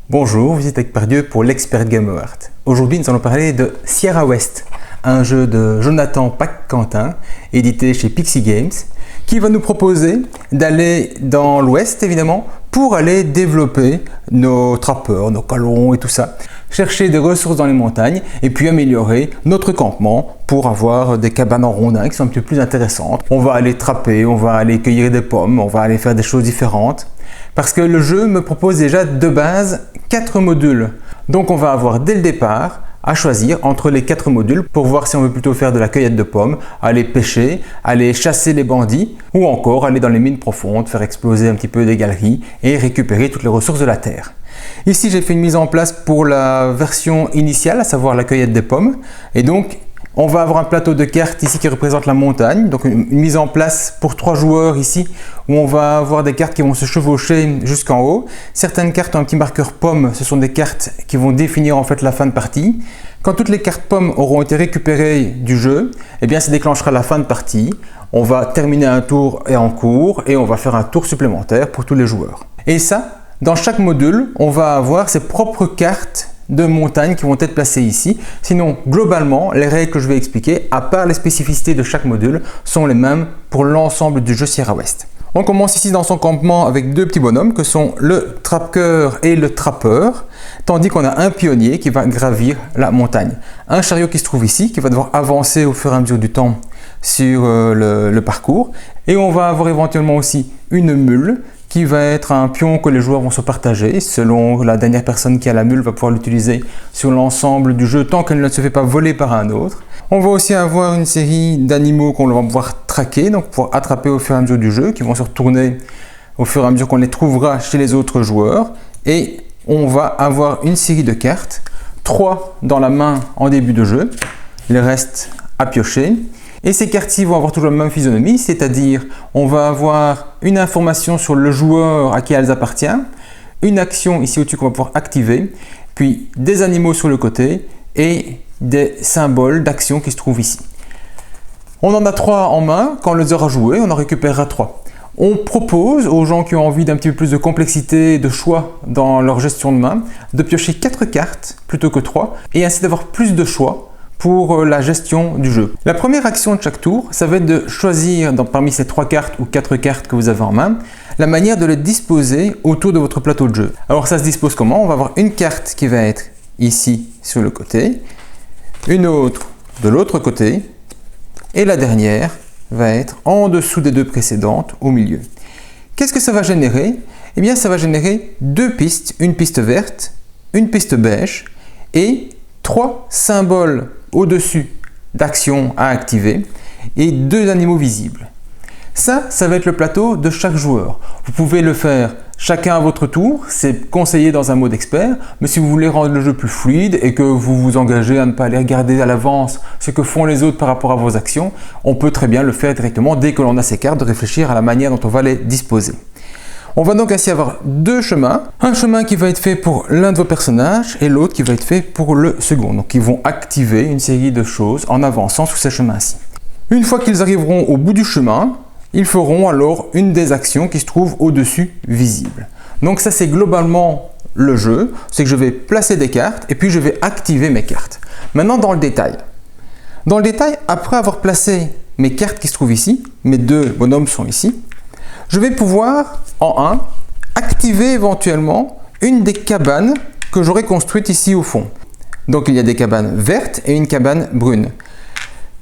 Bonjour, vous êtes avec Pardieu pour l'Expert Game Award. Aujourd'hui, nous allons parler de Sierra West, un jeu de Jonathan Pack-Quentin, édité chez Pixie Games, qui va nous proposer d'aller dans l'Ouest, évidemment, pour aller développer nos trappeurs, nos colons et tout ça, chercher des ressources dans les montagnes et puis améliorer notre campement pour avoir des cabanes en rondins qui sont un petit peu plus intéressantes. On va aller trapper, on va aller cueillir des pommes, on va aller faire des choses différentes. Parce que le jeu me propose déjà de base 4 modules. Donc on va avoir dès le départ à choisir entre les 4 modules pour voir si on veut plutôt faire de la cueillette de pommes, aller pêcher, aller chasser les bandits ou encore aller dans les mines profondes, faire exploser un petit peu des galeries et récupérer toutes les ressources de la terre. Ici j'ai fait une mise en place pour la version initiale, à savoir la cueillette des pommes, et donc on va avoir un plateau de cartes ici qui représente la montagne, donc une mise en place pour 3 joueurs ici où on va avoir des cartes qui vont se chevaucher jusqu'en haut. Certaines cartes ont un petit marqueur pomme, ce sont des cartes qui vont définir en fait la fin de partie. Quand toutes les cartes pommes auront été récupérées du jeu, eh bien ça déclenchera la fin de partie. On va terminer un tour et en cours et on va faire un tour supplémentaire pour tous les joueurs. Et ça, dans chaque module, on va avoir ses propres cartes de montagne qui vont être placées ici. Sinon, globalement, les règles que je vais expliquer, à part les spécificités de chaque module, sont les mêmes pour l'ensemble du jeu Sierra West. On commence ici dans son campement avec 2 petits bonhommes que sont le trappeur et le trappeur, tandis qu'on a un pionnier qui va gravir la montagne. Un chariot qui se trouve ici, qui va devoir avancer au fur et à mesure du temps sur le parcours. Et on va avoir éventuellement aussi une mule qui va être un pion que les joueurs vont se partager. Selon la dernière personne qui a la mule va pouvoir l'utiliser sur l'ensemble du jeu tant qu'elle ne se fait pas voler par un autre. On va aussi avoir une série d'animaux qu'on va pouvoir traquer, donc pour attraper au fur et à mesure du jeu, qui vont se retourner au fur et à mesure qu'on les trouvera chez les autres joueurs. Et on va avoir une série de cartes, 3 dans la main en début de jeu, le reste à piocher. Et ces cartes-ci vont avoir toujours la même physionomie, c'est-à-dire on va avoir une information sur le joueur à qui elles appartiennent, une action ici au-dessus qu'on va pouvoir activer, puis des animaux sur le côté et des symboles d'action qui se trouvent ici. On en a 3 en main, quand on les aura joués, on en récupérera 3. On propose aux gens qui ont envie d'un petit peu plus de complexité et de choix dans leur gestion de main, de piocher 4 cartes plutôt que 3 et ainsi d'avoir plus de choix pour la gestion du jeu. La première action de chaque tour, ça va être de choisir parmi ces 3 cartes ou 4 cartes que vous avez en main, la manière de les disposer autour de votre plateau de jeu. Alors ça se dispose comment? On va avoir une carte qui va être ici sur le côté, une autre de l'autre côté, et la dernière va être en dessous des 2 précédentes au milieu. Qu'est-ce que ça va générer? Eh bien ça va générer 2 pistes, une piste verte, une piste beige et 3 symboles au-dessus d'actions à activer et 2 animaux visibles. Ça va être le plateau de chaque joueur. Vous pouvez le faire chacun à votre tour, c'est conseillé dans un mode expert, mais si vous voulez rendre le jeu plus fluide et que vous vous engagez à ne pas aller regarder à l'avance ce que font les autres par rapport à vos actions, on peut très bien le faire directement dès que l'on a ces cartes, de réfléchir à la manière dont on va les disposer. On va donc ainsi avoir 2 chemins, un chemin qui va être fait pour l'un de vos personnages et l'autre qui va être fait pour le second. Donc ils vont activer une série de choses en avançant sur ces chemins-ci. Une fois qu'ils arriveront au bout du chemin, ils feront alors une des actions qui se trouve au-dessus visible. Donc ça c'est globalement le jeu, c'est que je vais placer des cartes et puis je vais activer mes cartes. Maintenant dans le détail. Dans le détail, après avoir placé mes cartes qui se trouvent ici, mes 2 bonhommes sont ici, je vais pouvoir, en 1, activer éventuellement une des cabanes que j'aurais construites ici au fond. Donc il y a des cabanes vertes et une cabane brune.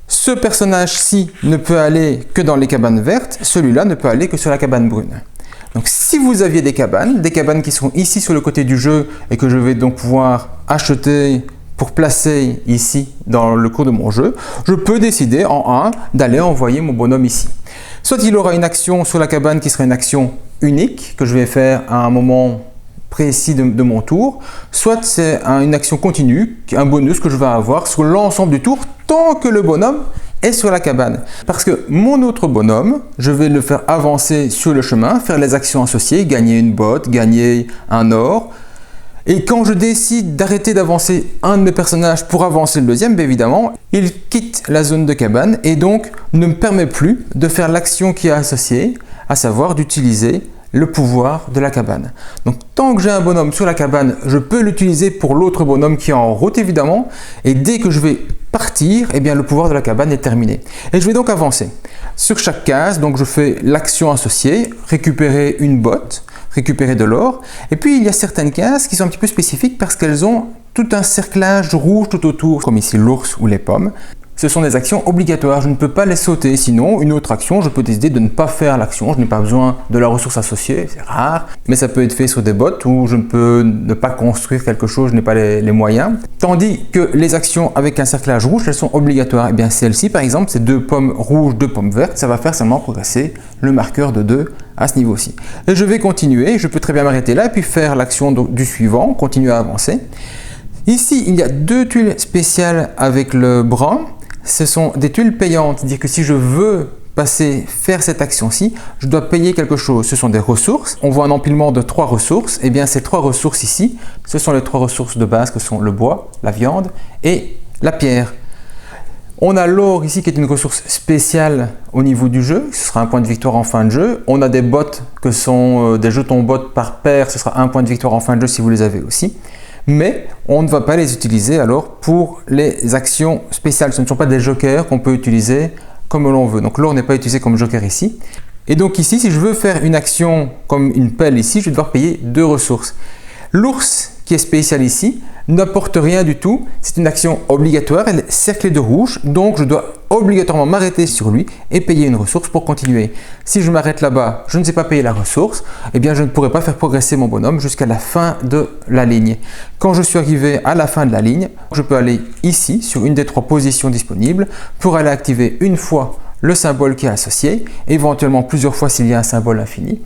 Ce personnage-ci ne peut aller que dans les cabanes vertes, celui-là ne peut aller que sur la cabane brune. Donc si vous aviez des cabanes qui sont ici sur le côté du jeu et que je vais donc pouvoir acheter pour placer ici dans le cours de mon jeu, je peux décider en 1 d'aller envoyer mon bonhomme ici. Soit il aura une action sur la cabane qui sera une action unique que je vais faire à un moment précis de mon tour, soit c'est une action continue, un bonus que je vais avoir sur l'ensemble du tour tant que le bonhomme est sur la cabane. Parce que mon autre bonhomme, je vais le faire avancer sur le chemin, faire les actions associées, gagner une botte, gagner un or. Et quand je décide d'arrêter d'avancer un de mes personnages pour avancer le deuxième, bien évidemment, il quitte la zone de cabane et donc ne me permet plus de faire l'action qui est associée, à savoir d'utiliser le pouvoir de la cabane. Donc tant que j'ai un bonhomme sur la cabane, je peux l'utiliser pour l'autre bonhomme qui est en route évidemment, et dès que je vais partir, eh bien le pouvoir de la cabane est terminé. Et je vais donc avancer. Sur chaque case, donc je fais l'action associée, récupérer une botte, récupérer de l'or, et puis il y a certaines cases qui sont un petit peu spécifiques parce qu'elles ont tout un cerclage rouge tout autour, comme ici l'ours ou les pommes. Ce sont des actions obligatoires, je ne peux pas les sauter, sinon une autre action, je peux décider de ne pas faire l'action, je n'ai pas besoin de la ressource associée, c'est rare, mais ça peut être fait sur des bottes où je ne peux ne pas construire quelque chose, je n'ai pas les moyens. Tandis que les actions avec un cerclage rouge, elles sont obligatoires. Et bien celle-ci par exemple, c'est 2 pommes rouges, 2 pommes vertes, ça va faire seulement progresser le marqueur de 2 à ce niveau-ci. Et je vais continuer, je peux très bien m'arrêter là, puis faire l'action du suivant, continuer à avancer. Ici, il y a 2 tuiles spéciales avec le brun. Ce sont des tuiles payantes, c'est-à-dire que si je veux faire cette action-ci, je dois payer quelque chose. Ce sont des ressources. On voit un empilement de 3 ressources. Et bien ces 3 ressources ici, ce sont les 3 ressources de base que sont le bois, la viande et la pierre. On a l'or ici qui est une ressource spéciale au niveau du jeu, ce sera un point de victoire en fin de jeu. On a des bottes que sont des jetons bottes par paire, ce sera un point de victoire en fin de jeu si vous les avez aussi. Mais on ne va pas les utiliser alors pour les actions spéciales. Ce ne sont pas des jokers qu'on peut utiliser comme l'on veut. Donc l'or n'est pas utilisé comme joker ici. Et donc ici, si je veux faire une action comme une pelle ici, je vais devoir payer 2 ressources. L'ours qui est spécial ici n'apporte rien du tout. C'est une action obligatoire, elle est cerclée de rouge. Donc je dois obligatoirement m'arrêter sur lui et payer une ressource pour continuer. Si je m'arrête là-bas, je ne sais pas payer la ressource, eh bien je ne pourrai pas faire progresser mon bonhomme jusqu'à la fin de la ligne. Quand je suis arrivé à la fin de la ligne, je peux aller ici sur une des 3 positions disponibles pour aller activer une fois le symbole qui est associé, éventuellement plusieurs fois s'il y a un symbole infini,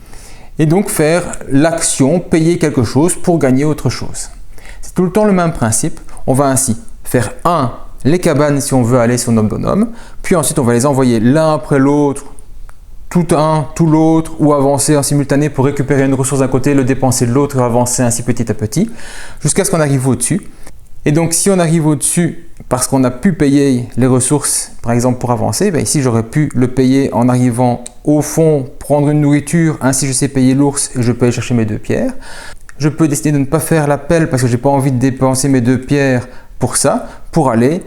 et donc faire l'action, payer quelque chose pour gagner autre chose. C'est tout le temps le même principe. On va ainsi faire les cabanes si on veut aller sur notre bonhomme, puis ensuite on va les envoyer l'un après l'autre, tout un, tout l'autre, ou avancer en simultané pour récupérer une ressource d'un côté, le dépenser de l'autre et avancer ainsi petit à petit, jusqu'à ce qu'on arrive au-dessus. Et donc si on arrive au-dessus parce qu'on a pu payer les ressources, par exemple pour avancer, ben ici j'aurais pu le payer en arrivant au fond, prendre une nourriture, ainsi je sais payer l'ours et je peux aller chercher mes 2 pierres. Je peux décider de ne pas faire l'appel parce que je n'ai pas envie de dépenser mes 2 pierres pour ça, pour aller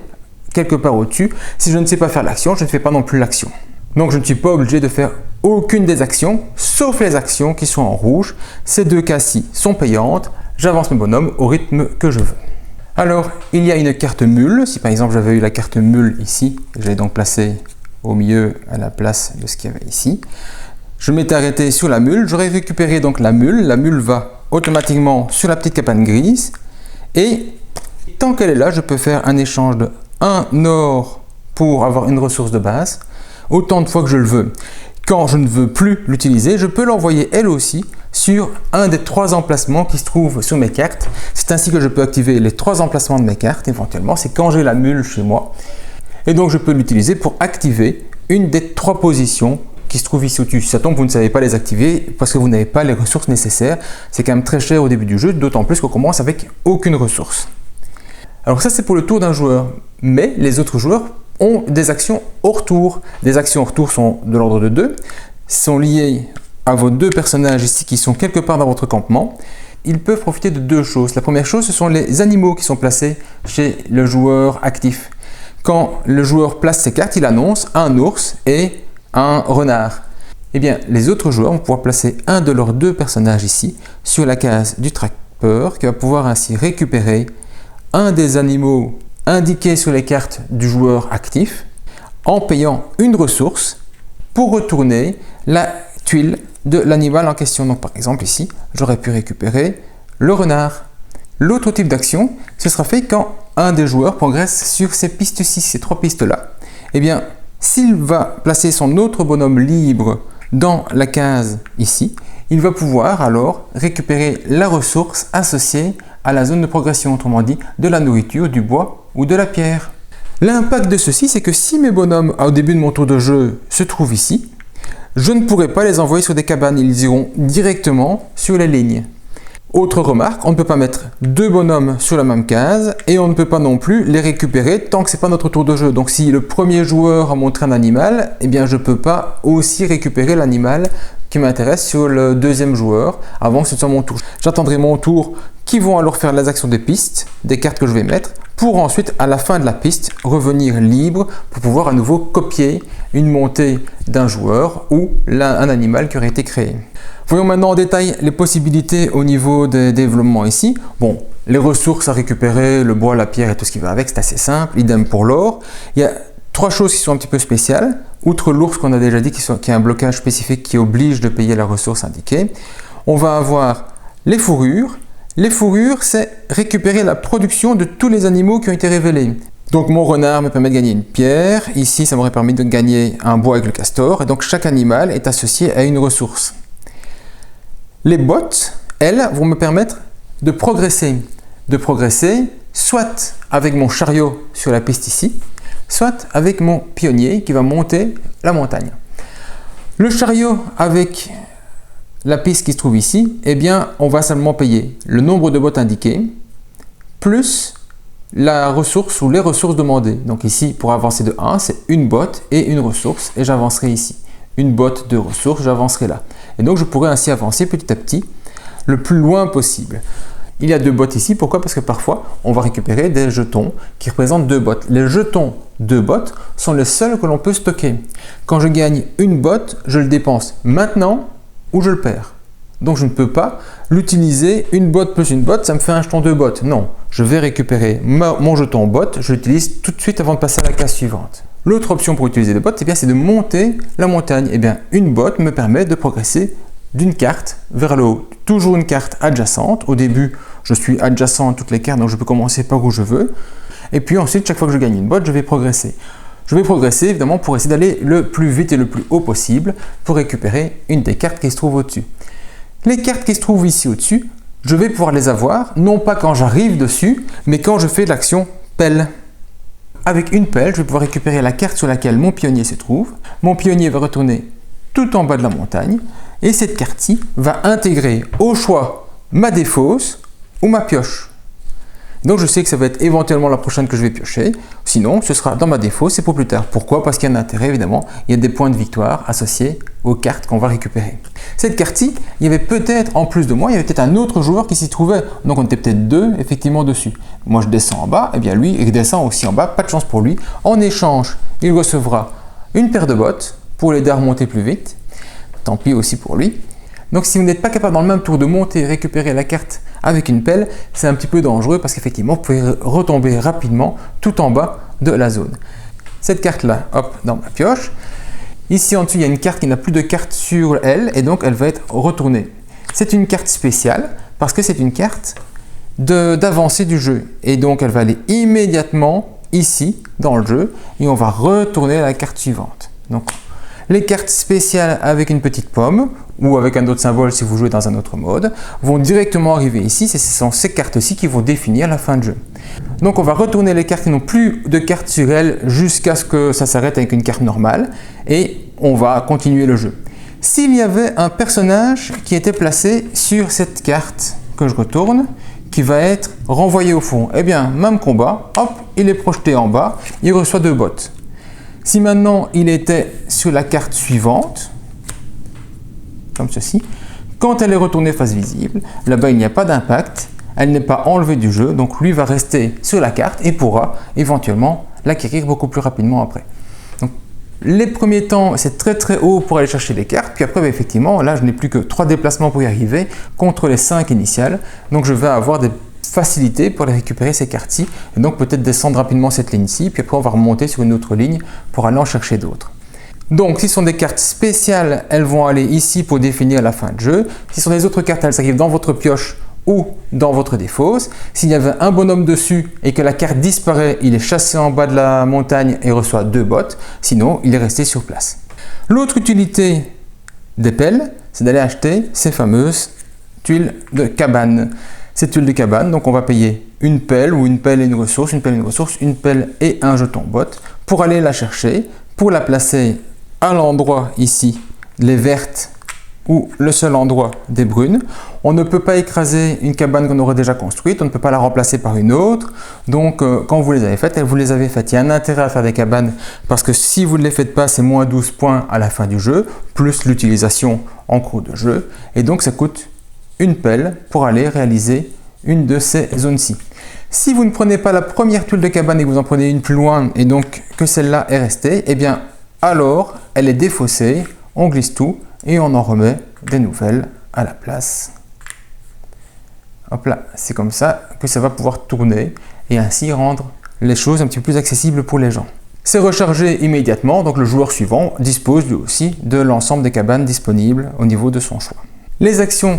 quelque part au-dessus. Si je ne sais pas faire l'action, je ne fais pas non plus l'action. Donc je ne suis pas obligé de faire aucune des actions, sauf les actions qui sont en rouge. Ces 2 cas-ci sont payantes, j'avance mon bonhomme au rythme que je veux. Alors, il y a une carte mule. Si par exemple j'avais eu la carte mule ici, je l'ai donc placée au milieu à la place de ce qu'il y avait ici. Je m'étais arrêté sur la mule, j'aurais récupéré donc la mule va automatiquement sur la petite cabane grise et tant qu'elle est là, je peux faire un échange de 1 or pour avoir une ressource de base, autant de fois que je le veux. Quand je ne veux plus l'utiliser, je peux l'envoyer elle aussi sur un des 3 emplacements qui se trouvent sur mes cartes. C'est ainsi que je peux activer les 3 emplacements de mes cartes éventuellement, c'est quand j'ai la mule chez moi. Et donc je peux l'utiliser pour activer une des 3 positions qui se trouvent ici au-dessus. Si ça tombe, vous ne savez pas les activer parce que vous n'avez pas les ressources nécessaires. C'est quand même très cher au début du jeu, d'autant plus qu'on commence avec aucune ressource. Alors ça c'est pour le tour d'un joueur, mais les autres joueurs ont des actions hors tour. Les actions hors tour sont de l'ordre de 2, sont liées à vos 2 personnages ici qui sont quelque part dans votre campement. Ils peuvent profiter de 2 choses. La première chose, ce sont les animaux qui sont placés chez le joueur actif. Quand le joueur place ses cartes, il annonce un ours et un renard. Eh bien, les autres joueurs vont pouvoir placer un de leurs 2 personnages ici sur la case du trapper qui va pouvoir ainsi récupérer un des animaux indiqués sur les cartes du joueur actif en payant une ressource pour retourner la tuile de l'animal en question. Donc par exemple ici, j'aurais pu récupérer le renard. L'autre type d'action, ce sera fait quand un des joueurs progresse sur ces pistes-ci, ces 3 pistes-là. Eh bien, s'il va placer son autre bonhomme libre dans la case ici, il va pouvoir alors récupérer la ressource associée à la zone de progression, autrement dit de la nourriture, du bois ou de la pierre. L'impact de ceci, c'est que si mes bonhommes au début de mon tour de jeu se trouvent ici, je ne pourrai pas les envoyer sur des cabanes, ils iront directement sur les lignes. Autre remarque, on ne peut pas mettre 2 bonhommes sur la même case et on ne peut pas non plus les récupérer tant que ce n'est pas notre tour de jeu. Donc si le premier joueur a montré un animal, eh bien je ne peux pas aussi récupérer l'animal qui m'intéressent sur le deuxième joueur avant que ce soit mon tour. J'attendrai mon tour qui vont alors faire les actions des pistes, des cartes que je vais mettre, pour ensuite à la fin de la piste revenir libre pour pouvoir à nouveau copier une montée d'un joueur ou un animal qui aurait été créé. Voyons maintenant en détail les possibilités au niveau des développements ici. Bon, les ressources à récupérer, le bois, la pierre et tout ce qui va avec, c'est assez simple. Idem pour l'or. Il y a trois choses qui sont un petit peu spéciales. Outre l'ours qu'on a déjà dit, qui a un blocage spécifique qui oblige de payer la ressource indiquée. On va avoir les fourrures. Les fourrures, c'est récupérer la production de tous les animaux qui ont été révélés. Donc mon renard me permet de gagner une pierre. Ici, ça m'aurait permis de gagner un bois avec le castor. Et donc chaque animal est associé à une ressource. Les bottes, elles, vont me permettre de progresser. De progresser soit avec mon chariot sur la piste ici, soit avec mon pionnier qui va monter la montagne. Le chariot avec la piste qui se trouve ici, eh bien, on va simplement payer le nombre de bottes indiquées plus la ressource ou les ressources demandées. Donc ici, pour avancer de 1, c'est une botte et une ressource et j'avancerai ici. Une botte, deux ressources, j'avancerai là. Et donc, je pourrais ainsi avancer petit à petit le plus loin possible. Il y a deux bottes ici. Pourquoi? Parce que parfois, on va récupérer des jetons qui représentent deux bottes. Les jetons de bottes sont les seuls que l'on peut stocker. Quand je gagne une botte, je le dépense maintenant ou je le perds. Donc, je ne peux pas l'utiliser une botte plus une botte, ça me fait un jeton de botte. Non, je vais récupérer mon jeton botte, je l'utilise tout de suite avant de passer à la case suivante. L'autre option pour utiliser des bottes, c'est de monter la montagne. Eh bien, une botte me permet de progresser d'une carte vers le haut. Toujours une carte adjacente. Au début, je suis adjacent à toutes les cartes, donc je peux commencer par où je veux. Et puis ensuite, chaque fois que je gagne une botte, je vais progresser. Je vais progresser évidemment pour essayer d'aller le plus vite et le plus haut possible pour récupérer une des cartes qui se trouve au-dessus. Les cartes qui se trouvent ici au-dessus, je vais pouvoir les avoir, non pas quand j'arrive dessus, mais quand je fais l'action pelle. Avec une pelle, je vais pouvoir récupérer la carte sur laquelle mon pionnier se trouve. Mon pionnier va retourner tout en bas de la montagne et cette carte-ci va intégrer au choix ma défausse ou ma pioche. Donc je sais que ça va être éventuellement la prochaine que je vais piocher, sinon ce sera dans ma défausse, c'est pour plus tard. Pourquoi? Parce qu'il y a un intérêt évidemment, il y a des points de victoire associés aux cartes qu'on va récupérer. Cette carte-ci, il y avait peut-être en plus de moi, il y avait peut-être un autre joueur qui s'y trouvait, donc on était peut-être deux effectivement dessus. Moi je descends en bas, et bien lui il descend aussi en bas, pas de chance pour lui. En échange, il recevra une paire de bottes pour l'aider à remonter plus vite, tant pis aussi pour lui. Donc si vous n'êtes pas capable dans le même tour de monter et récupérer la carte avec une pelle, c'est un petit peu dangereux parce qu'effectivement, vous pouvez retomber rapidement tout en bas de la zone. Cette carte-là, hop, dans ma pioche. Ici en dessous, il y a une carte qui n'a plus de carte sur elle et donc elle va être retournée. C'est une carte spéciale parce que c'est une carte d'avancée du jeu. Et donc elle va aller immédiatement ici dans le jeu et on va retourner à la carte suivante. Donc les cartes spéciales avec une petite pomme ou avec un autre symbole si vous jouez dans un autre mode vont directement arriver ici. Ce sont ces cartes-ci qui vont définir la fin de jeu. Donc on va retourner les cartes qui n'ont plus de cartes sur elles jusqu'à ce que ça s'arrête avec une carte normale et on va continuer le jeu. S'il y avait un personnage qui était placé sur cette carte que je retourne, qui va être renvoyé au fond, eh bien même combat, hop, il est projeté en bas, il reçoit deux bottes. Si maintenant il était sur la carte suivante, comme ceci, quand elle est retournée face visible, là-bas il n'y a pas d'impact, elle n'est pas enlevée du jeu, donc lui va rester sur la carte et pourra éventuellement l'acquérir beaucoup plus rapidement après. Donc, les premiers temps, c'est très haut pour aller chercher les cartes, puis après effectivement, là je n'ai plus que 3 déplacements pour y arriver contre les 5 initiales, donc je vais avoir des facilité pour aller récupérer ces cartes-ci et donc peut-être descendre rapidement cette ligne-ci puis après on va remonter sur une autre ligne pour aller en chercher d'autres. Donc si ce sont des cartes spéciales, elles vont aller ici pour définir la fin de jeu. Si ce sont des autres cartes, elles arrivent dans votre pioche ou dans votre défausse. S'il y avait un bonhomme dessus et que la carte disparaît, il est chassé en bas de la montagne et reçoit 2 bottes, sinon il est resté sur place. L'autre utilité des pelles, c'est d'aller acheter ces fameuses tuiles de cabane. Ces tuiles de cabane, donc on va payer une pelle ou une pelle et une ressource, une pelle et une ressource, une pelle et un jeton botte pour aller la chercher, pour la placer à l'endroit ici, les vertes ou le seul endroit des brunes. On ne peut pas écraser une cabane qu'on aurait déjà construite, on ne peut pas la remplacer par une autre. Donc quand vous les avez faites, vous les avez faites. Il y a un intérêt à faire des cabanes parce que si vous ne les faites pas, c'est moins 12 points à la fin du jeu, plus l'utilisation en cours de jeu. Et donc ça coûte une pelle pour aller réaliser une de ces zones-ci. Si vous ne prenez pas la première tuile de cabane et que vous en prenez une plus loin et donc que celle-là est restée, eh bien alors elle est défaussée, on glisse tout et on en remet des nouvelles à la place. Hop là, c'est comme ça que ça va pouvoir tourner et ainsi rendre les choses un petit peu plus accessibles pour les gens. C'est rechargé immédiatement, donc le joueur suivant dispose lui aussi de l'ensemble des cabanes disponibles au niveau de son choix. Les actions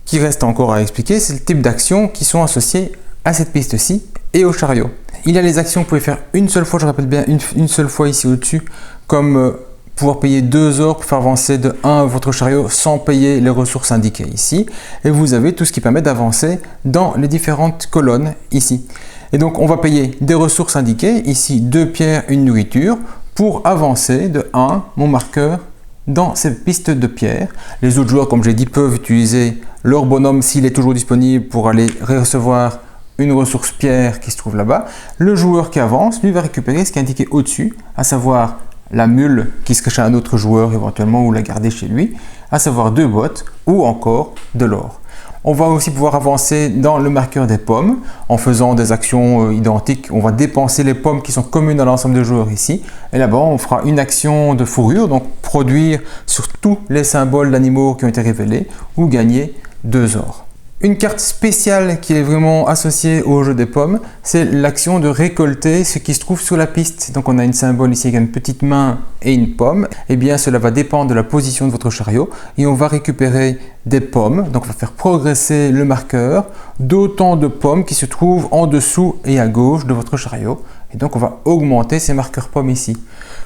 qui restent encore à expliquer, c'est le type d'actions qui sont associées à cette piste-ci et au chariot. Il y a les actions que vous pouvez faire une seule fois, je répète bien une seule fois ici au-dessus, comme pouvoir payer 2 or pour faire avancer de 1 votre chariot sans payer les ressources indiquées ici. Et vous avez tout ce qui permet d'avancer dans les différentes colonnes ici. Et donc on va payer des ressources indiquées, ici 2 pierres, une nourriture, pour avancer de 1 mon marqueur dans cette piste de pierres. Les autres joueurs, comme j'ai dit, peuvent utiliser leur bonhomme s'il est toujours disponible pour aller recevoir une ressource pierre qui se trouve là-bas. Le joueur qui avance, lui, va récupérer ce qui est indiqué au-dessus, à savoir la mule qui se cache chez un autre joueur éventuellement ou la garder chez lui, à savoir 2 bottes ou encore de l'or. On va aussi pouvoir avancer dans le marqueur des pommes en faisant des actions identiques. On va dépenser les pommes qui sont communes à l'ensemble des joueurs ici. Et là-bas, on fera une action de fourrure, donc produire sur tous les symboles d'animaux qui ont été révélés ou gagner 2 or. Une carte spéciale qui est vraiment associée au jeu des pommes, c'est l'action de récolter ce qui se trouve sur la piste. Donc on a une symbole ici avec une petite main et une pomme. Et bien cela va dépendre de la position de votre chariot et on va récupérer des pommes. Donc on va faire progresser le marqueur d'autant de pommes qui se trouvent en dessous et à gauche de votre chariot. Et donc on va augmenter ces marqueurs pommes ici,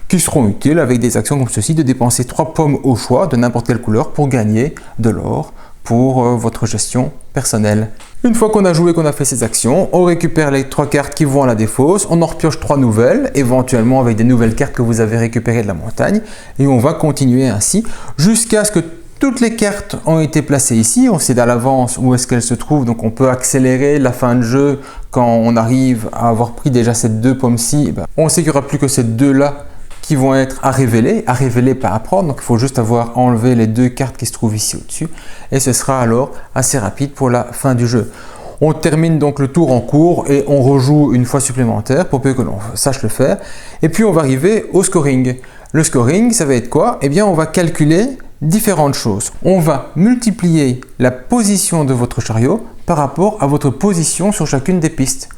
qui seront utiles avec des actions comme ceci, de dépenser 3 pommes au choix de n'importe quelle couleur pour gagner de l'or pour votre gestion personnelle. Une fois qu'on a joué, qu'on a fait ces actions, on récupère les 3 cartes qui vont à la défausse, on en repioche 3 nouvelles, éventuellement avec des nouvelles cartes que vous avez récupérées de la montagne, et on va continuer ainsi jusqu'à ce que toutes les cartes ont été placées ici. On sait à l'avance où est-ce qu'elles se trouvent, donc on peut accélérer la fin de jeu quand on arrive à avoir pris déjà ces 2 pommes-ci. On sait qu'il n'y aura plus que ces 2-là qui vont être à révéler pas à prendre. Donc il faut juste avoir enlevé les 2 cartes qui se trouvent ici au-dessus et ce sera alors assez rapide pour la fin du jeu. On termine donc le tour en cours et on rejoue une fois supplémentaire pour peu que l'on sache le faire. Et puis on va arriver au scoring. Le scoring, ça va être quoi? Eh bien on va calculer différentes choses. On va multiplier la position de votre chariot par rapport à votre position sur chacune des pistes.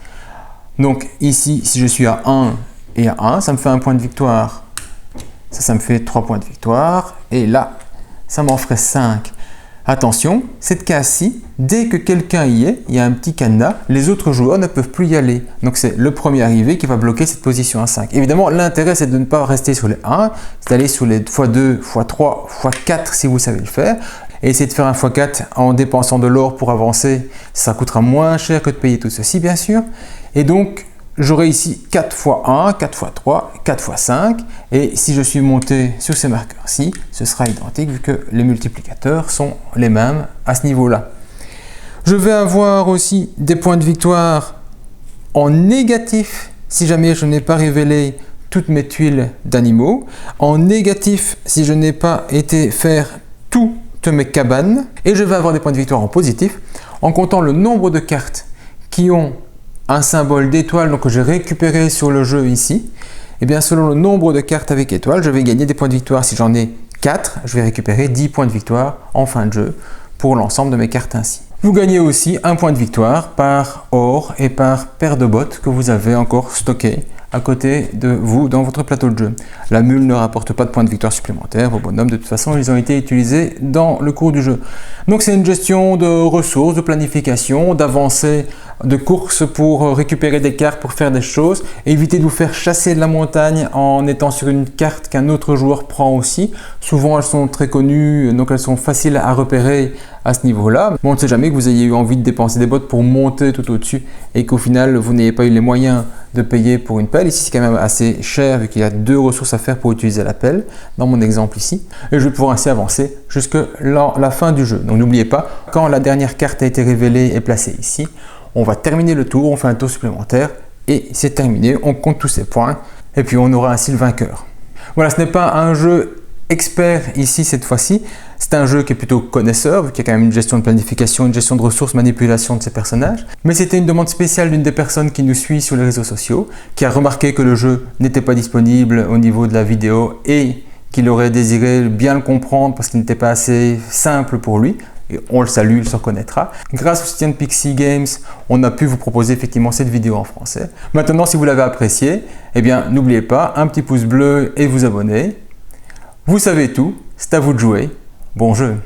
Donc ici, si je suis à 1 et à 1, ça me fait 1 point de victoire. Ça me fait 3 points de victoire. Et là, ça m'en ferait 5. Attention, cette case-ci, dès que quelqu'un y est, il y a un petit cadenas, les autres joueurs ne peuvent plus y aller. Donc c'est le premier arrivé qui va bloquer cette position à 5. Évidemment, l'intérêt, c'est de ne pas rester sur les 1, c'est d'aller sur les x2, x3, x4 si vous savez le faire. Et essayer de faire un x4 en dépensant de l'or pour avancer, ça coûtera moins cher que de payer tout ceci, bien sûr. Et donc, j'aurai ici 4 x 1, 4 x 3, 4 x 5 et si je suis monté sur ces marqueurs-ci, ce sera identique vu que les multiplicateurs sont les mêmes à ce niveau-là. Je vais avoir aussi des points de victoire en négatif si jamais je n'ai pas révélé toutes mes tuiles d'animaux, en négatif si je n'ai pas été faire toutes mes cabanes et je vais avoir des points de victoire en positif en comptant le nombre de cartes qui ont un symbole d'étoile que j'ai récupéré sur le jeu ici. Et bien selon le nombre de cartes avec étoile, je vais gagner des points de victoire. Si j'en ai 4, je vais récupérer 10 points de victoire en fin de jeu pour l'ensemble de mes cartes ainsi. Vous gagnez aussi un point de victoire par or et par paire de bottes que vous avez encore stocké à côté de vous dans votre plateau de jeu. La mule ne rapporte pas de points de victoire supplémentaires. Vos bonhommes, de toute façon, ils ont été utilisés dans le cours du jeu. Donc c'est une gestion de ressources, de planification, d'avancée, de course pour récupérer des cartes, pour faire des choses. Évitez de vous faire chasser de la montagne en étant sur une carte qu'un autre joueur prend aussi. Souvent, elles sont très connues, donc elles sont faciles à repérer à ce niveau-là. Mais on ne sait jamais que vous ayez eu envie de dépenser des bottes pour monter tout au-dessus et qu'au final, vous n'ayez pas eu les moyens de payer pour une pelle. l'appel. Ici, c'est quand même assez cher vu qu'il y a 2 ressources à faire pour utiliser l'appel, dans mon exemple ici. Et je vais pouvoir ainsi avancer jusqu'à la fin du jeu. Donc n'oubliez pas, quand la dernière carte a été révélée et placée ici, on va terminer le tour, on fait un tour supplémentaire et c'est terminé. On compte tous ces points et puis on aura ainsi le vainqueur. Voilà, ce n'est pas un jeu expert ici cette fois-ci, c'est un jeu qui est plutôt connaisseur, vu qu'il y a quand même une gestion de planification, une gestion de ressources, manipulation de ces personnages. Mais c'était une demande spéciale d'une des personnes qui nous suit sur les réseaux sociaux, qui a remarqué que le jeu n'était pas disponible au niveau de la vidéo et qu'il aurait désiré bien le comprendre parce qu'il n'était pas assez simple pour lui. Et on le salue, il se reconnaîtra. Grâce au soutien de Pixie Games, on a pu vous proposer effectivement cette vidéo en français. Maintenant, si vous l'avez appréciée, eh bien n'oubliez pas, un petit pouce bleu et vous abonner. Vous savez tout, c'est à vous de jouer. Bon jeu!